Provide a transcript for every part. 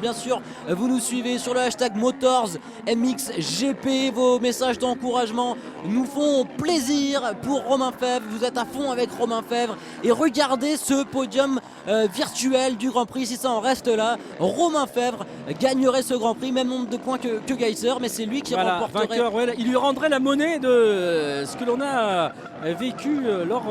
Bien sûr, vous nous suivez sur le hashtag Motors MXGP. Vos messages d'encouragement nous font plaisir pour Romain Febvre. Vous êtes à fond avec Romain Febvre et regardez ce podium virtuel du Grand Prix. Si ça en reste là, Romain Febvre gagnerait ce Grand Prix, même nombre de points que Geiser, mais c'est lui qui remporterait. Vainqueur, ouais, il lui rendrait la monnaie de ce que l'on a vécu lors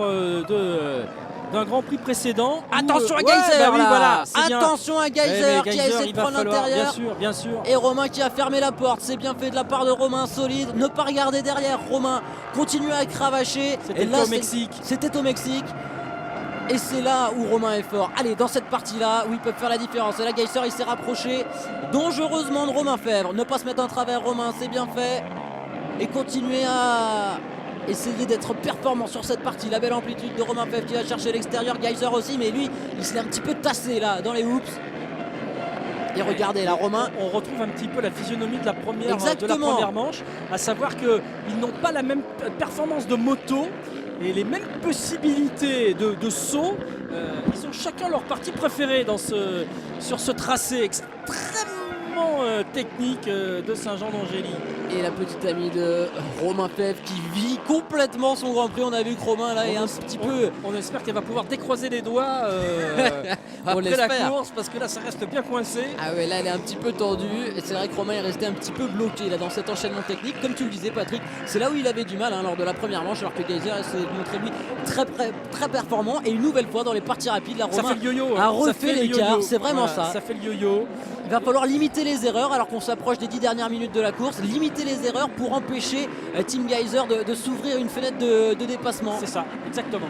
d'un Grand Prix précédent. Attention à ouais, Geiser bah oui, là. voilà, Attention à Geiser qui a essayé de prendre l'intérieur. Bien sûr. Et Romain qui a fermé la porte. C'est bien fait de la part de Romain, solide. Ne pas regarder derrière. Romain continue à cravacher. C'était au Mexique. C'était au Mexique. Et c'est là où Romain est fort. Allez, dans cette partie-là, où ils peuvent faire la différence. Et là, Geiser, il s'est rapproché dangereusement de Romain Febvre. Ne pas se mettre en travers, Romain, c'est bien fait. Et continuer à essayer d'être performant sur cette partie. La belle amplitude de Romain Febvre qui va chercher l'extérieur. Geiser aussi, mais lui, il s'est un petit peu tassé là, dans les hoops. Et regardez là, Romain. On retrouve un petit peu la physionomie de la première manche, à savoir qu'ils n'ont pas la même performance de moto et les mêmes possibilités de saut. Ils ont chacun leur partie préférée sur ce tracé extrêmement technique de Saint-Jean-d'Angély. Et la petite amie de Romain Febvre qui vit complètement son Grand Prix. On a vu que Romain là est un petit peu... On espère qu'elle va pouvoir décroiser les doigts après la course, parce que là ça reste bien coincé. Ah ouais, là elle est un petit peu tendue. Et c'est vrai que Romain est resté un petit peu bloqué là dans cet enchaînement technique. Comme tu le disais, Patrick, c'est là où il avait du mal lors de la première manche, alors que Geiser s'est montré lui très performant. Et une nouvelle fois dans les parties rapides, là Romain ça fait le yo-yo, a refait l'écart. C'est vraiment voilà, ça. Ça fait le yo-yo. Il va falloir limiter les erreurs alors qu'on s'approche des 10 dernières minutes de la course. Limiter les erreurs pour empêcher Team Geiser de s'ouvrir une fenêtre de dépassement. C'est ça, exactement.